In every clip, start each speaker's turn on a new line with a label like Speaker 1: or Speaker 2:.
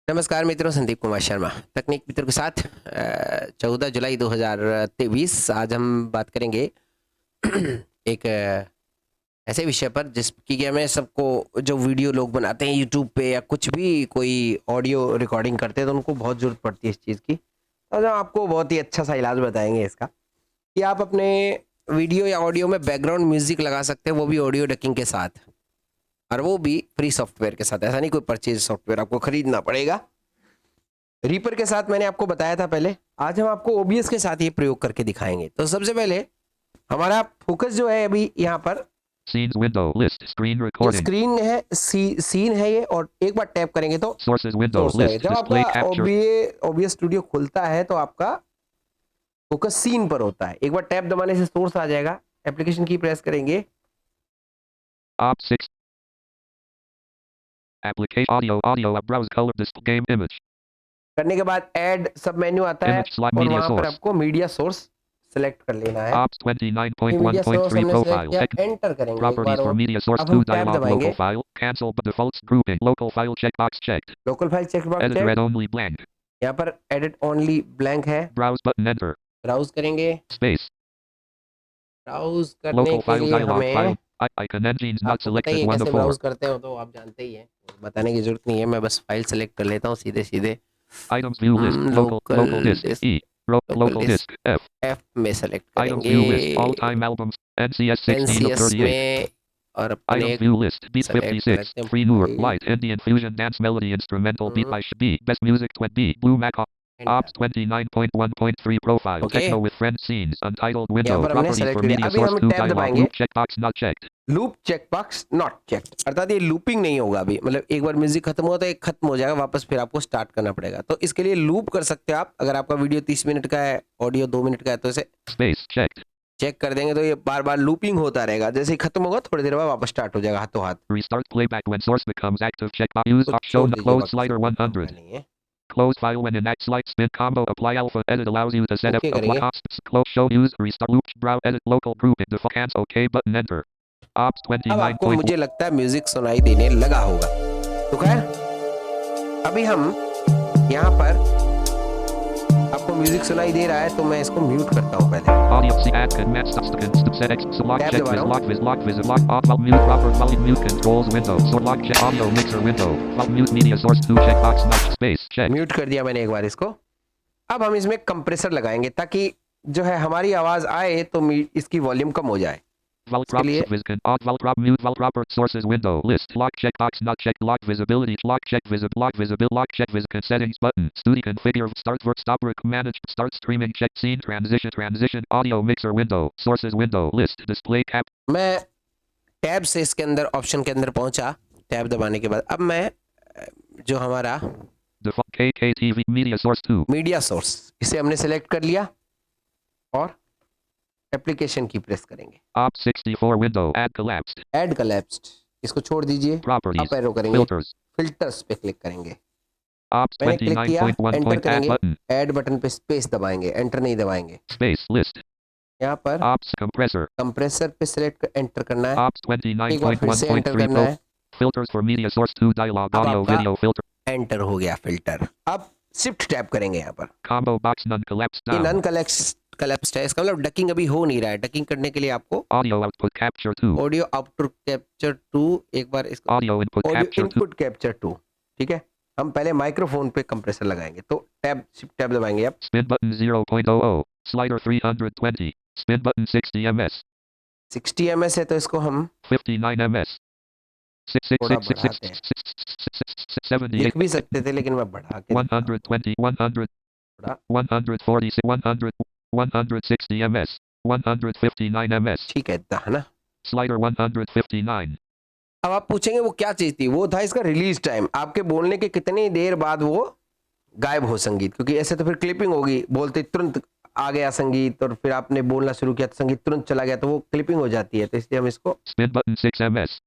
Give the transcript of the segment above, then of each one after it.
Speaker 1: नमस्कार मित्रों, संदीप कुमार शर्मा तकनीक मित्रों के साथ 14 जुलाई 2023 आज हम बात करेंगे एक ऐसे विषय पर जिसकी कि हमें सबको जो वीडियो लोग बनाते हैं यूट्यूब पे या कुछ भी कोई ऑडियो रिकॉर्डिंग करते हैं तो उनको बहुत ज़रूरत पड़ती है इस चीज़ की। तो हम आपको बहुत ही अच्छा सा इलाज बताएंगे इसका कि आप अपने वीडियो या ऑडियो में बैकग्राउंड म्यूजिक लगा सकते हैं, वो भी ऑडियो डकिंग के साथ, और वो भी फ्री सॉफ्टवेयर के साथ। ऐसा नहीं कोई परचेज सॉफ्टवेयर आपको खरीदना पड़ेगा। रीपर के साथ मैंने आपको बताया था पहले, आज हम आपको ओबीएस के साथ ये प्रयोग करके दिखाएंगे। तो सबसे पहले हमारा फोकस जो है अभी यहाँ पर
Speaker 2: Scenes window list screen recording.
Speaker 1: Screen है, सीन है ये, और एक बार टैप करेंगे तो
Speaker 2: Sources window
Speaker 1: सोर्स है।
Speaker 2: list
Speaker 1: जब
Speaker 2: display
Speaker 1: आपका
Speaker 2: capture.
Speaker 1: ओबीएस स्टूडियो खुलता है तो आपका फोकस सीन पर होता है। एक बार टैप दबाने से सोर्स आ जाएगा। एप्लीकेशन की प्रेस करेंगे,
Speaker 2: Op 6. Application audio up browse color display game image.
Speaker 1: करने के बाद ऐड सब मेन्यू आता है
Speaker 2: Image slide
Speaker 1: और
Speaker 2: media
Speaker 1: वहां पर
Speaker 2: source.
Speaker 1: आपको मीडिया सोर्स सेलेक्ट कर लेना है।
Speaker 2: Ops
Speaker 1: मीडिया सोर्स
Speaker 2: 29.1.3
Speaker 1: हमने सेलेक्ट
Speaker 2: profile.
Speaker 1: किया,
Speaker 2: Tech
Speaker 1: एंटर करेंगे एक
Speaker 2: properties
Speaker 1: बार
Speaker 2: for
Speaker 1: और।
Speaker 2: media source
Speaker 1: अब
Speaker 2: 2
Speaker 1: हम टैब
Speaker 2: dialog
Speaker 1: दबाएंगे,
Speaker 2: local file. Cancel but defaults grouping. Local file checkbox checked.
Speaker 1: Local file checkbox
Speaker 2: Edit
Speaker 1: check.
Speaker 2: read only blank.
Speaker 1: यहाँ पर एडिट ओनली ब्लैंक है।
Speaker 2: Browse button enter.
Speaker 1: ब्राउज करेंगे।
Speaker 2: Space.
Speaker 1: Browse करने
Speaker 2: Local
Speaker 1: के
Speaker 2: file
Speaker 1: लिए
Speaker 2: dialog
Speaker 1: हमें,
Speaker 2: file. Icon engines not
Speaker 1: आपको पता ही
Speaker 2: selected
Speaker 1: है
Speaker 2: 1
Speaker 1: कैसे
Speaker 2: of 4.
Speaker 1: ब्राउज करते हो, तो आप जानते ही हैं, बताने की जरूरत नहीं है। मैं बस फाइल सेलेक्ट कर लेता हूँ सीधे सीधे।
Speaker 2: Items view list. Local disk
Speaker 1: disk,
Speaker 2: E.
Speaker 1: Local
Speaker 2: Local
Speaker 1: disk
Speaker 2: disk F.
Speaker 1: F में सेलेक्ट
Speaker 2: Items
Speaker 1: करेंगे,
Speaker 2: view list. All time albums. NCS 16 of
Speaker 1: NCS
Speaker 2: 38.
Speaker 1: में, और अपने
Speaker 2: Items view list. Beat
Speaker 1: select कर
Speaker 2: 56.
Speaker 1: लेते हैं
Speaker 2: Free Noor.
Speaker 1: File.
Speaker 2: Light Indian fusion dance melody instrumental beat by B. Best music 20. Blue Mac.
Speaker 1: Enter.
Speaker 2: Ops 29.1.3 profile.
Speaker 1: Okay,
Speaker 2: Techno with friends scenes. Untitled
Speaker 1: यहाँ
Speaker 2: window.
Speaker 1: पर हमने
Speaker 2: Properties
Speaker 1: select
Speaker 2: for
Speaker 1: कर लिया।
Speaker 2: media
Speaker 1: अभी
Speaker 2: source
Speaker 1: हम
Speaker 2: 2
Speaker 1: tab
Speaker 2: dialog.
Speaker 1: दबाएंगे,
Speaker 2: Loop checkbox not checked.
Speaker 1: Loop checkbox not checked, अर्थात ये लूपिंग नहीं होगा अभी। मतलब एक बार म्यूजिक खत्म हुआ तो एक खत्म हो जाएगा, वापस फिर आपको स्टार्ट करना पड़ेगा। तो इसके लिए लूप कर सकते हो आप। अगर आपका वीडियो 30 मिनट का है, ऑडियो 2 मिनट का है, तो इसे
Speaker 2: Space checked.
Speaker 1: चेक कर देंगे तो ये बार बार लूपिंग होता रहेगा। जैसे ही खत्म होगा थोड़ी देर बाद वापस स्टार्ट हो जाएगा हाथों हाथ।
Speaker 2: Restart playback when source becomes active. Checkbox. Use
Speaker 1: तो
Speaker 2: show
Speaker 1: छोड़
Speaker 2: the
Speaker 1: दीजिए,
Speaker 2: close
Speaker 1: बाकी
Speaker 2: slider
Speaker 1: सब काम
Speaker 2: 100.
Speaker 1: नहीं है।
Speaker 2: Close file when in act slide spin combo apply alpha edit allows you to set up
Speaker 1: okay
Speaker 2: apply
Speaker 1: करेंगे।
Speaker 2: ops close show use restart loop browse edit local group default cancel OK button enter ops
Speaker 1: अब आपको
Speaker 2: 29.1
Speaker 1: मुझे लगता है music सुनाई देने लगा होगा। तो खैर अभी हम यहाँ पर, आपको म्यूजिक सुनाई दे रहा है तो मैं इसको म्यूट करता हूँ पहले।
Speaker 2: audio see add command stop set x so lock
Speaker 1: tab
Speaker 2: check
Speaker 1: दबा
Speaker 2: vis
Speaker 1: रहा हूँ।
Speaker 2: lock vis lock vis lock off while mute proper volume mute controls window so lock check audio mixer window while mute media source 2 checkbox not space check
Speaker 1: mute कर दिया मैंने एक बार इसको। अब हम इसमें कंप्रेसर लगाएंगे ताकि जो है हमारी आवाज आए तो इसकी वॉल्यूम कम हो जाए।
Speaker 2: Val
Speaker 1: इसके
Speaker 2: prop
Speaker 1: लिए
Speaker 2: viscon off val prop mute val proper sources window list lock checkbox not checked lock visibility lock check visible lock check viscon settings button studio configure start work stop work manage start streaming check scene transition audio mixer window sources window list display cap
Speaker 1: मैं tab से इसके अंदर option के अंदर पहुंचा। Tab दबाने के बाद अब मैं जो हमारा
Speaker 2: default KKTV media source 2
Speaker 1: media source, इसे हमने सेलेक्ट कर लिया और एप्लीकेशन की प्रेस करेंगे।
Speaker 2: op 64 window add collapsed
Speaker 1: add collapsed, इसको छोड़ दीजिए।
Speaker 2: properties
Speaker 1: अप एरो करेंगे,
Speaker 2: filters
Speaker 1: फिल्टर्स पे क्लिक करेंगे।
Speaker 2: ops
Speaker 1: मैंने क्लिक किया,
Speaker 2: 29.1
Speaker 1: एंटर
Speaker 2: point add
Speaker 1: करेंगे।
Speaker 2: button
Speaker 1: ऐड बटन पे स्पेस दबाएंगे, एंटर नहीं दबाएंगे।
Speaker 2: space list
Speaker 1: यहाँ पर
Speaker 2: ops compressor
Speaker 1: कंप्रेसर पे सिलेक्ट एंटर करना है,
Speaker 2: ops
Speaker 1: एक बार फिर से एंटर
Speaker 2: 29.1.3
Speaker 1: करना है।
Speaker 2: filters for media source 2 dialog
Speaker 1: अब
Speaker 2: audio
Speaker 1: आपका
Speaker 2: video filter
Speaker 1: एंटर हो गया फिल्टर। अब शिफ्ट टैप करेंगे यहाँ पर।
Speaker 2: combo box none collapsed
Speaker 1: ये
Speaker 2: down
Speaker 1: नन कलेप्स्ड है, इसका मतलब डकिंग अभी हो नहीं रहा है। डकिंग करने के लिए आपको
Speaker 2: audio output capture 2
Speaker 1: audio output capture 2, एक बार इसको
Speaker 2: audio input
Speaker 1: audio
Speaker 2: capture 2
Speaker 1: input capture 2। ठीक है, हम पहले माइक्रोफोन पे कंप्रेसर लगाएंगे तो टैब शिफ्ट टैब दबाएंगे। अब
Speaker 2: spin button 0.00 slider 320 spin button 60 ms
Speaker 1: 60 ms है तो इसको हम
Speaker 2: 59 ms
Speaker 1: थोड़ा बढ़ाते हैं।
Speaker 2: 78
Speaker 1: लिख भी सकते थे लेकिन मैं बढ़ा के
Speaker 2: 120 100
Speaker 1: थोड़ा
Speaker 2: 140 100 160 ms 159 ms
Speaker 1: ठीक है, इतना है ना।
Speaker 2: slider 159
Speaker 1: अब आप पूछेंगे वो क्या चीज थी, वो था इसका रिलीज टाइम। आपके बोलने के कितनी देर बाद वो गायब हो संगीत, क्योंकि ऐसे तो फिर क्लिपिंग होगी, बोलते तुरंत आ गया संगीत और फिर आपने बोलना शुरू किया तो संगीत तुरंत चला गया, तो वो क्लिपिंग हो जाती है। तो इसलिए हम इसको,
Speaker 2: spin button 6 ms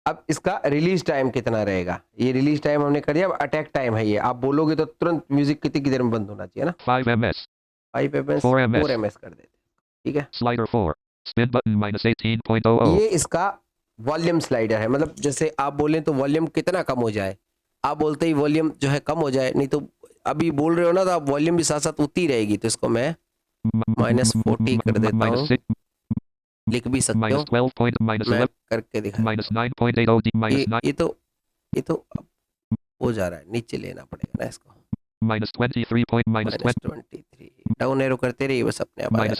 Speaker 1: अब इसका रिलीज टाइम कितना रहेगा, ये रिलीज टाइम हमने कर दिया। अब अटैक टाइम है ये, आप बोलोगे तो तुरंत म्यूजिक कितनी की देर में बंद होना चाहिए ना।
Speaker 2: 5 ms
Speaker 1: 5 ms
Speaker 2: 4 ms
Speaker 1: 4 ms कर देते, ठीक है।
Speaker 2: slider 4 spin button minus 18.00
Speaker 1: ये इसका वॉल्यूम स्लाइडर है, मतलब जैसे आप बोलें तो वॉल्यूम कितना कम हो जाए, आप बोलते ही वॉल्यूम जो है कम हो जाए, नहीं तो अभी बोल रहे हो ना तो आप वॉल्यूम भी साथ साथ उतनी रहेगी। तो इसको मैं -40 कर देता हूँ, लिख भी सकते हो, मैं करके दिखा देता हूँ। ये तो अब हो जा रहा है, नीचे लेना पड़ेगा ना इसको। -23 डाउन एरो करते रहिए, बस अपने आप आएगा।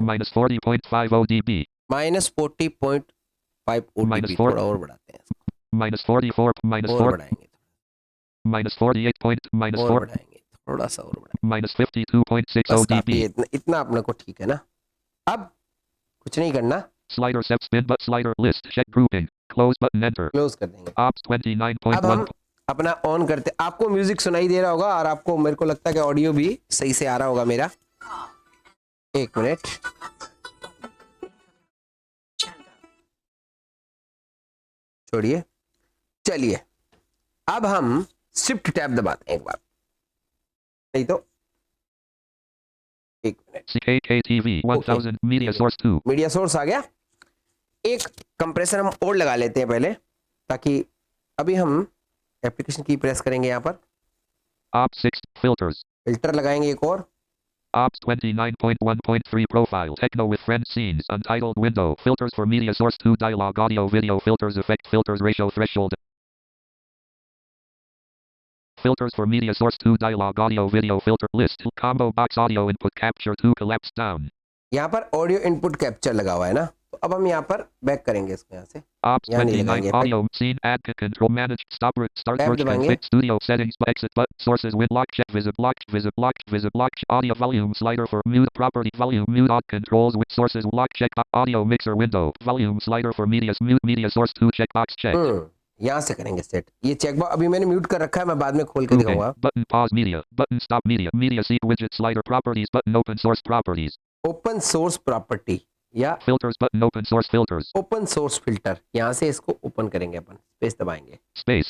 Speaker 2: -40.5 ODB.
Speaker 1: -40.5 ODB, थोड़ा और बढ़ाते हैं इसको।
Speaker 2: -44.
Speaker 1: और बढ़ाएंगे,
Speaker 2: -48.
Speaker 1: और
Speaker 2: 4.
Speaker 1: बढ़ाएंगे, थोड़ा सा और बढ़ाएंगे।
Speaker 2: -52.6
Speaker 1: बस काफी
Speaker 2: ODB.
Speaker 1: है, इतना अपने को ठीक है ना। अब कुछ नहीं करना,
Speaker 2: Slider set spin but slider list check grouping. Close button enter.
Speaker 1: Close कर देंगे।
Speaker 2: Ops
Speaker 1: अब
Speaker 2: 29.1.
Speaker 1: हम अपना ऑन करते, आपको म्यूजिक सुनाई दे रहा होगा और आपको, मेरे को लगता है कि ऑडियो भी सही से आ रहा होगा मेरा। एक मिनट, छोड़िए, चलिए अब हम शिफ्ट टैब दबाते हैं एक बार, नहीं तो एक minute.
Speaker 2: CKKTV 1000 media source 2.
Speaker 1: Media source आ गया। एक कंप्रेसर हम और लगा लेते हैं पहले, ताकि अभी हम एप्लीकेशन की प्रेस करेंगे, यहाँ पर
Speaker 2: Ops 6 filters.
Speaker 1: फिल्टर लगाएंगे एक और।
Speaker 2: Ops 29.1.3 profile techno with friends scenes untitled window filters for media source 2 dialogue audio video filters effect filters ratio threshold filters for media source 2 dialogue audio video filter list combo box audio input capture 2 collapse down.
Speaker 1: यहाँ पर audio input capture लगा हुआ है ना, तो अब हम यहाँ पर बैक करेंगे इसको, यहाँ से
Speaker 2: Ops
Speaker 1: यहाँ नहीं
Speaker 2: 29
Speaker 1: लगाएंगे,
Speaker 2: audio scene add control manage stop start
Speaker 1: tab
Speaker 2: search
Speaker 1: दबाएंगे।
Speaker 2: config studio settings exit but sources with lock check visit block audio volume slider for mute property volume mute odd controls with sources lock check audio mixer window volume slider for mute media source 2 checkbox checked.
Speaker 1: यहाँ से करेंगे set. ये checkbox अभी मैंने mute कर रखा है, मैं बाद में खोल के दिखाऊंगा।
Speaker 2: Button pause media button stop media seat widget slider properties button open source properties
Speaker 1: open source property या
Speaker 2: filters button open source filters
Speaker 1: open source filter, यहाँ से इसको ओपन करेंगे अपन, स्पेस दबाएंगे।
Speaker 2: space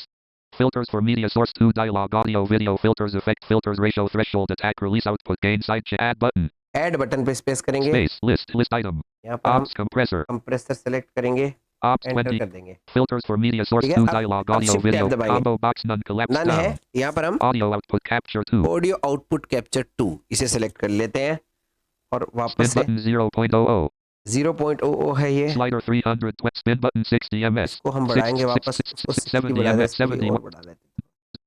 Speaker 2: filters for media source 2 dialogue audio video filters effect filters ratio threshold attack release output gain side add button
Speaker 1: add button पे space करेंगे,
Speaker 2: space list item
Speaker 1: यहाँ पर हम
Speaker 2: ops compressor
Speaker 1: कंप्रेसर सेलेक्ट करेंगे,
Speaker 2: ops
Speaker 1: enter
Speaker 2: 20
Speaker 1: कर देंगे।
Speaker 2: filters for media source
Speaker 1: ठीक है,
Speaker 2: 2 dialogue
Speaker 1: अब
Speaker 2: audio
Speaker 1: shift
Speaker 2: video
Speaker 1: tab दबाएंगे।
Speaker 2: combo box none collapse
Speaker 1: none है,
Speaker 2: down
Speaker 1: यहाँ पर हम
Speaker 2: audio output capture 2
Speaker 1: audio output capture 2 इसे सेलेक्ट कर लेते हैं और
Speaker 2: spin
Speaker 1: वापस से
Speaker 2: button 0.00
Speaker 1: 0.00 है ये,
Speaker 2: slider 300 spin button 60 ms
Speaker 1: इसको हम बढ़ाएंगे वापस, उसको 60 बढ़ा देते हैं,
Speaker 2: 70
Speaker 1: और बढ़ा लेते हैं,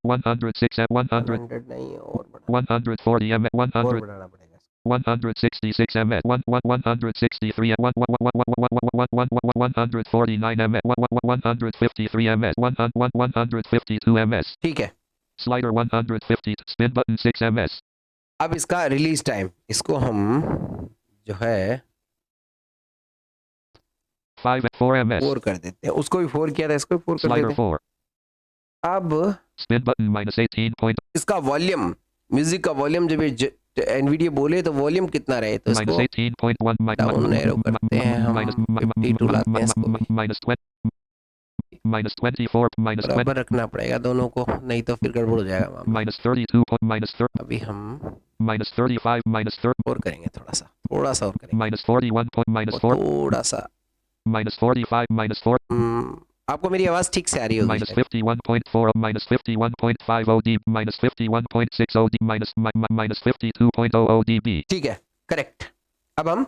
Speaker 2: 106 at 100
Speaker 1: 100 नहीं और बढ़ा,
Speaker 2: 140 ms
Speaker 1: और
Speaker 2: 100
Speaker 1: बढ़ाना पड़ेगा।
Speaker 2: 166 ms 163 at 149 ms 153 ms 152 ms
Speaker 1: ठीक है,
Speaker 2: slider 150 spin button 6 ms
Speaker 1: अब इसका रिलीज टाइम, इसको हम जो है
Speaker 2: 5 at 4 ms
Speaker 1: 4 कर देते हैं, उसको भी 4 किया था, इसको भी 4 कर
Speaker 2: slider
Speaker 1: देते हैं।
Speaker 2: 4
Speaker 1: अब
Speaker 2: spin button -18 point
Speaker 1: इसका वॉल्यूम, म्यूजिक का वॉल्यूम जब ये एनवीडिया बोले तो वॉल्यूम कितना रहे, तो इसको
Speaker 2: -18.1
Speaker 1: डाउन एरो करते हैं हम, 52 लाते हैं इसको भी।
Speaker 2: -24
Speaker 1: बराबर रखना पड़ेगा दोनों को, नहीं तो फिर गड़बड़ हो जाएगा मामला।
Speaker 2: -32
Speaker 1: अभी हम
Speaker 2: -35
Speaker 1: और करेंगे, थोड़ा सा और करेंगे,
Speaker 2: -41
Speaker 1: और थोड़ा सा।
Speaker 2: -45
Speaker 1: आपको मेरी आवाज ठीक से आ रही होगी शायद।
Speaker 2: -51.4 -51.5 OD -51.6 OD -52.0 ODB
Speaker 1: ठीक है, करेक्ट। अब हम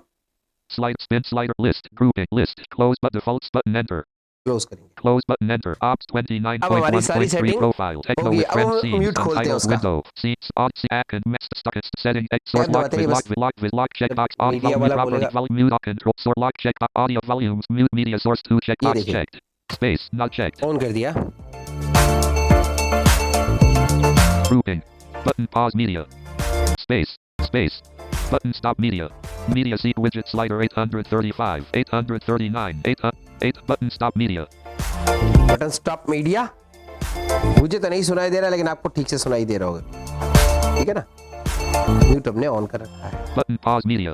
Speaker 2: spin slider list grouping list close but defaults button enter
Speaker 1: close करेंगे।
Speaker 2: close button enter ops
Speaker 1: अब हमारी सारी
Speaker 2: 29.1.3
Speaker 1: सेटिंग
Speaker 2: profile techno
Speaker 1: होगी।
Speaker 2: with
Speaker 1: अब
Speaker 2: friends
Speaker 1: हम
Speaker 2: scenes
Speaker 1: म्यूट खोलते हैं
Speaker 2: untitled
Speaker 1: उसका,
Speaker 2: window scenes odd act and mixed stuck setting source
Speaker 1: tab
Speaker 2: lock
Speaker 1: दबाते
Speaker 2: with
Speaker 1: ही
Speaker 2: lock
Speaker 1: बस
Speaker 2: lock checkbox audio
Speaker 1: media
Speaker 2: volume
Speaker 1: वाला
Speaker 2: property
Speaker 1: बोलेगा,
Speaker 2: volume mute control source lock check audio volumes mute media source 2
Speaker 1: ये
Speaker 2: checkbox
Speaker 1: देखिए
Speaker 2: checked space not checked
Speaker 1: on कर दिया।
Speaker 2: grouping button pause media space button stop media seat widget slider 835 839 8 button stop media
Speaker 1: button stop media, मुझे तो नहीं सुनाई दे रहा, लेकिन आपको ठीक से सुनाई दे रहा होगा, ठीक है ना। म्यूट हमने ऑन कर रखा है।
Speaker 2: button pause media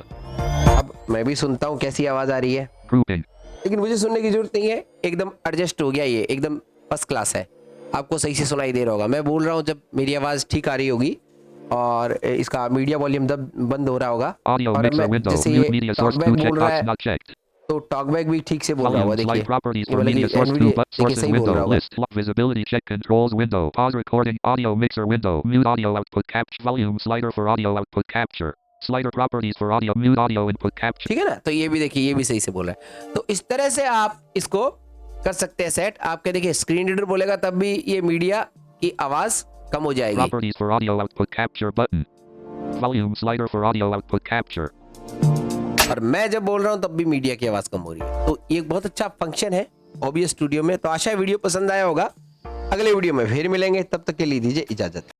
Speaker 1: अब मैं भी सुनता हूँ कैसी आवाज आ रही है,
Speaker 2: grouping
Speaker 1: लेकिन मुझे सुनने की जरूरत नहीं है, एकदम एडजस्ट हो गया, ये एकदम फर्स्ट क्लास है, आपको सही से सुनाई दे रहा होगा। मैं बोल रहा हूँ जब मेरी आवाज ठीक आ रही होगी और इसका मीडिया वॉल्यूम जब बंद हो रहा होगा,
Speaker 2: audio
Speaker 1: और
Speaker 2: mixer
Speaker 1: मैं
Speaker 2: window
Speaker 1: जैसे
Speaker 2: mute
Speaker 1: ये
Speaker 2: media source 2
Speaker 1: टॉकबैक बोल रहा
Speaker 2: checkbox
Speaker 1: है,
Speaker 2: not checked
Speaker 1: तो टॉकबैक भी ठीक से बोल रहा
Speaker 2: Volume,
Speaker 1: होगा,
Speaker 2: slide
Speaker 1: देखिए
Speaker 2: properties
Speaker 1: ये
Speaker 2: for
Speaker 1: मतलब
Speaker 2: media
Speaker 1: कि
Speaker 2: source
Speaker 1: एनवीडिया
Speaker 2: 2, but
Speaker 1: देखिए
Speaker 2: sources
Speaker 1: सही बोल
Speaker 2: window,
Speaker 1: रहा होगा।
Speaker 2: list, lock visibility check controls window, pause recording, audio mixer window, mute audio output capture, volume slider for audio output capture, slider properties for audio, mute audio input capture.
Speaker 1: ठीक है ना, तो ये भी देखिए, ये भी सही से बोल रहा है। तो इस तरह से आप इसको कर सकते हैं सेट। आपके देखिए स्क्रीन रीडर बोलेगा तब भी ये मीडिया की आवाज कम हो जाएगी।
Speaker 2: Properties for audio output capture button. Volume slider for audio output capture.
Speaker 1: और मैं जब बोल रहा हूँ तब भी मीडिया की आवाज कम हो रही है। तो ये एक बहुत अच्छा फंक्शन है OBS स्टूडियो में। तो आशा है वीडियो पसंद आया होगा। अगले वीडियो में फिर मिलेंगे, तब तक के लिए दीजिए इजाजत।